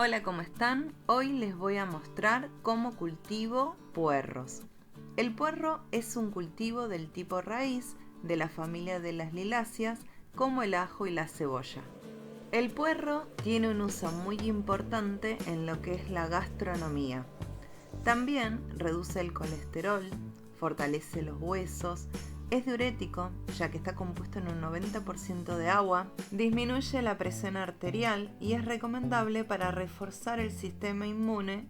Hola, ¿cómo están? Hoy les voy a mostrar cómo cultivo puerros. El puerro es un cultivo del tipo raíz de la familia de las liláceas, como el ajo y la cebolla. El puerro tiene un uso muy importante en lo que es la gastronomía. También reduce el colesterol, fortalece los huesos, es diurético, ya que está compuesto en un 90% de agua, disminuye la presión arterial y es recomendable para reforzar el sistema inmune.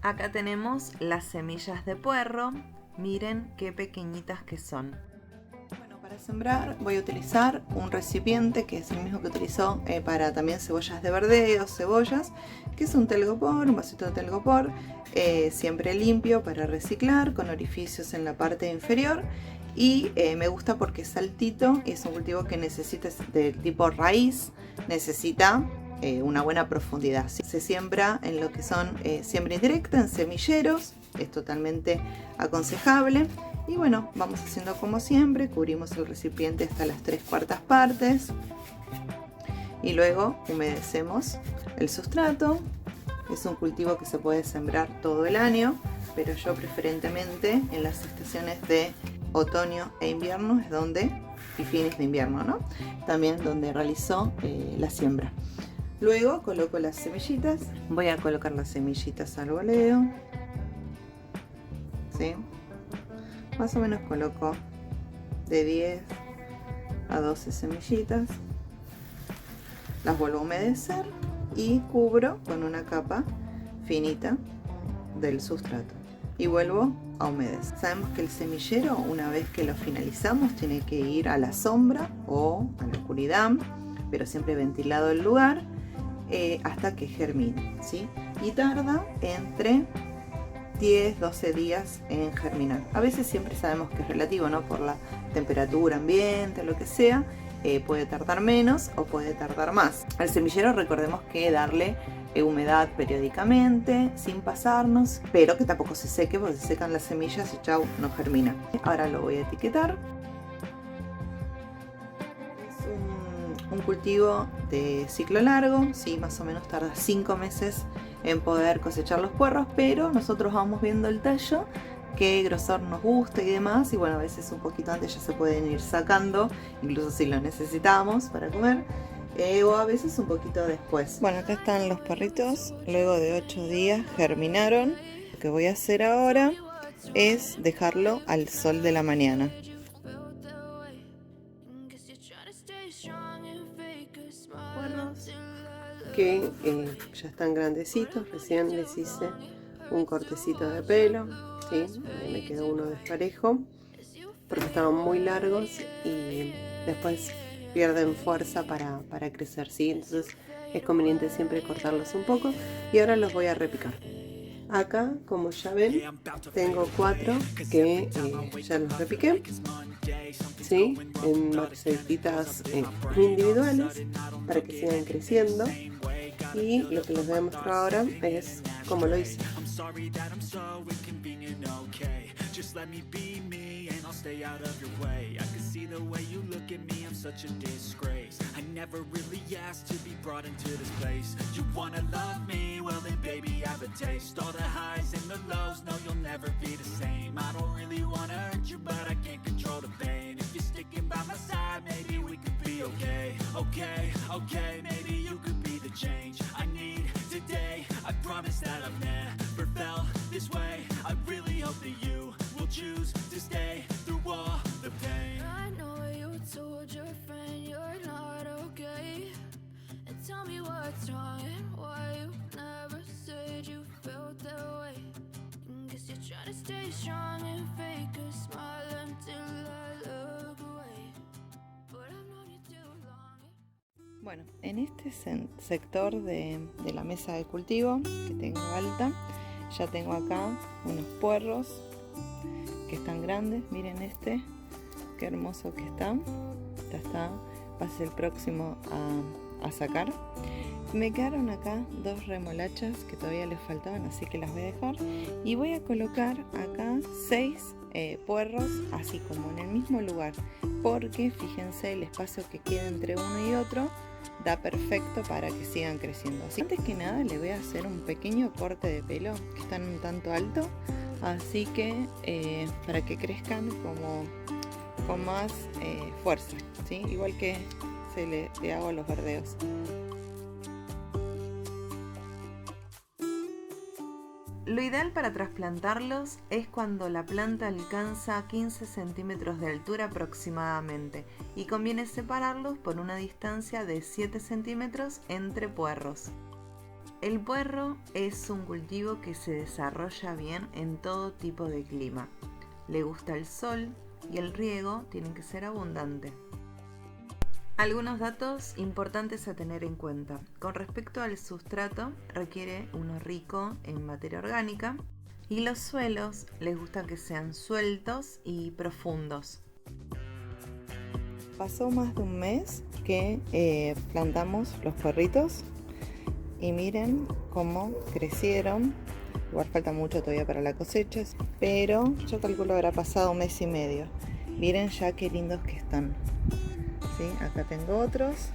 Acá tenemos las semillas de puerro, miren qué pequeñitas que son. Bueno, para sembrar voy a utilizar un recipiente que es el mismo que utilizo para también cebollas de verdeo, cebollas, que es un telgopor, un vasito de telgopor, siempre limpio para reciclar, con orificios en la parte inferior. Y me gusta porque es altito y es un cultivo que necesita, del tipo raíz, necesita una buena profundidad. Se siembra en lo que son siembra indirecta, en semilleros, es totalmente aconsejable. Y bueno, vamos haciendo como siempre, cubrimos el recipiente hasta las 3/4 partes y luego humedecemos el sustrato. Es un cultivo que se puede sembrar todo el año, pero yo preferentemente en las estaciones de otoño e invierno es donde, y fines de invierno, ¿no? También donde realizo la siembra. Luego coloco las semillitas, voy a colocar las semillitas al voleo, ¿sí? Más o menos coloco de 10 a 12 semillitas, las vuelvo a humedecer y cubro con una capa finita del sustrato y vuelvo a humedecer. Sabemos que el semillero, una vez que lo finalizamos, tiene que ir a la sombra o a la oscuridad, pero siempre ventilado el lugar, hasta que germine, ¿sí? Y tarda entre 10-12 días en germinar. A veces siempre sabemos que es relativo, ¿no? Por la temperatura ambiente, lo que sea, puede tardar menos o puede tardar más. Al semillero recordemos que darle humedad periódicamente, sin pasarnos, pero que tampoco se seque, porque se secan las semillas y chau, no germina. Ahora lo voy a etiquetar. Es un cultivo de ciclo largo, sí, más o menos tarda 5 meses en poder cosechar los puerros, pero nosotros vamos viendo el tallo, qué grosor nos gusta y demás, y bueno, a veces un poquito antes ya se pueden ir sacando, incluso si lo necesitamos para comer, o a veces un poquito después. Bueno, acá están los perritos, luego de 8 días germinaron. Lo que voy a hacer ahora es dejarlo al sol de la mañana. Puerros que ya están grandecitos, recién les hice un cortecito de pelo, ¿sí? Me quedó uno desparejo porque estaban muy largos y después pierden fuerza para crecer, ¿sí? Entonces es conveniente siempre cortarlos un poco y ahora los voy a repicar. Acá, como ya ven, tengo 4 que ya los repiqué, ¿sí? En macetitas individuales para que sigan creciendo. Y lo que les voy a mostrar ahora es cómo lo hice. Okay, maybe you could be the change I need today. I promise that I've never felt this way. I really hope that you will choose to stay through all the pain. I know you told your friend you're not okay, and tell me what's wrong and why you never said you felt that way. Guess you're trying to stay strong and fake a smile until I look away, but I've known you too long. Bueno, en este sector de la mesa de cultivo que tengo alta, ya tengo acá unos puerros que están grandes. Miren este, qué hermoso que está. Ya está, va a ser el próximo a sacar. Me quedaron acá 2 remolachas que todavía les faltaban, así que las voy a dejar. Y voy a colocar acá 6 puerros, así como en el mismo lugar, porque fíjense el espacio que queda entre uno y otro da perfecto para que sigan creciendo. Así, antes que nada le voy a hacer un pequeño corte de pelo, que están un tanto alto, así que para que crezcan como con más fuerza, ¿sí? Igual que le hago a los verdeos. Lo ideal para trasplantarlos es cuando la planta alcanza 15 centímetros de altura aproximadamente, y conviene separarlos por una distancia de 7 centímetros entre puerros. El puerro es un cultivo que se desarrolla bien en todo tipo de clima. Le gusta el sol y el riego tiene que ser abundante. Algunos datos importantes a tener en cuenta. Con respecto al sustrato, requiere uno rico en materia orgánica, y los suelos les gusta que sean sueltos y profundos. Pasó más de un mes que plantamos los puerritos y miren cómo crecieron. Igual falta mucho todavía para la cosecha, pero yo calculo habrá pasado un mes y medio. Miren ya qué lindos que están. ¿Sí? Acá tengo otros.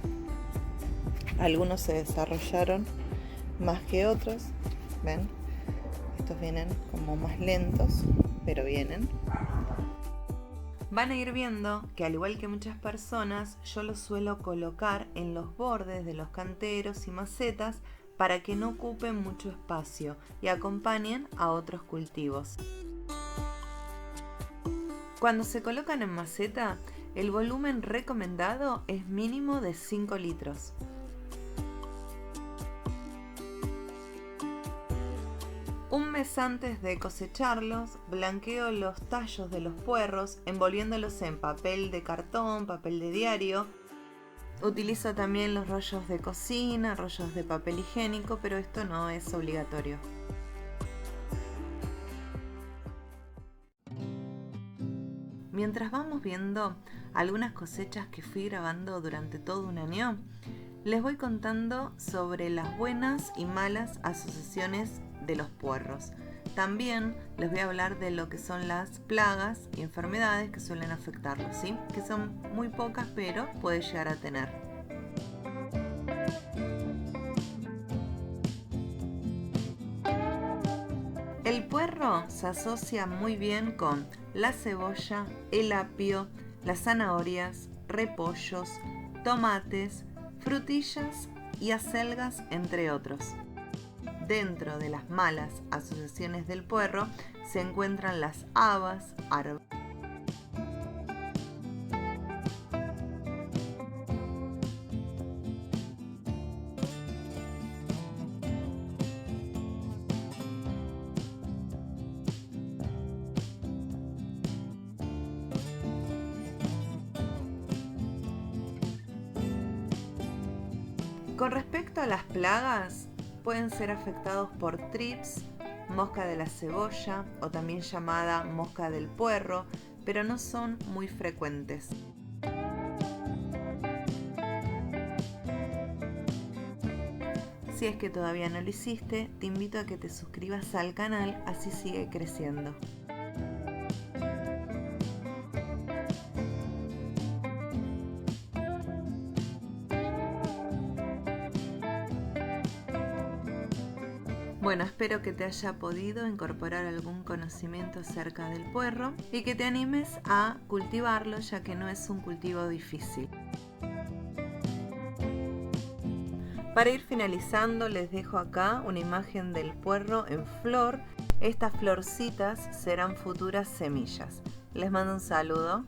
Algunos se desarrollaron más que otros. ¿Ven? Estos vienen como más lentos, pero vienen. Van a ir viendo que, al igual que muchas personas, yo los suelo colocar en los bordes de los canteros y macetas para que no ocupen mucho espacio y acompañen a otros cultivos. Cuando se colocan en maceta, el volumen recomendado es mínimo de 5 litros. Un mes antes de cosecharlos, blanqueo los tallos de los puerros envolviéndolos en papel de cartón, papel de diario. Utilizo también los rollos de cocina, rollos de papel higiénico, pero esto no es obligatorio. Mientras vamos viendo algunas cosechas que fui grabando durante todo un año, les voy contando sobre las buenas y malas asociaciones de los puerros. También les voy a hablar de lo que son las plagas y enfermedades que suelen afectarlos, ¿sí? Que son muy pocas, pero puede llegar a tener. El puerro se asocia muy bien con la cebolla, el apio, las zanahorias, repollos, tomates, frutillas y acelgas, entre otros. Dentro de las malas asociaciones del puerro se encuentran las habas, Con respecto a las plagas, pueden ser afectados por trips, mosca de la cebolla o también llamada mosca del puerro, pero no son muy frecuentes. Si es que todavía no lo hiciste, te invito a que te suscribas al canal, así sigue creciendo. Bueno, espero que te haya podido incorporar algún conocimiento acerca del puerro y que te animes a cultivarlo, ya que no es un cultivo difícil. Para ir finalizando, les dejo acá una imagen del puerro en flor. Estas florcitas serán futuras semillas. Les mando un saludo.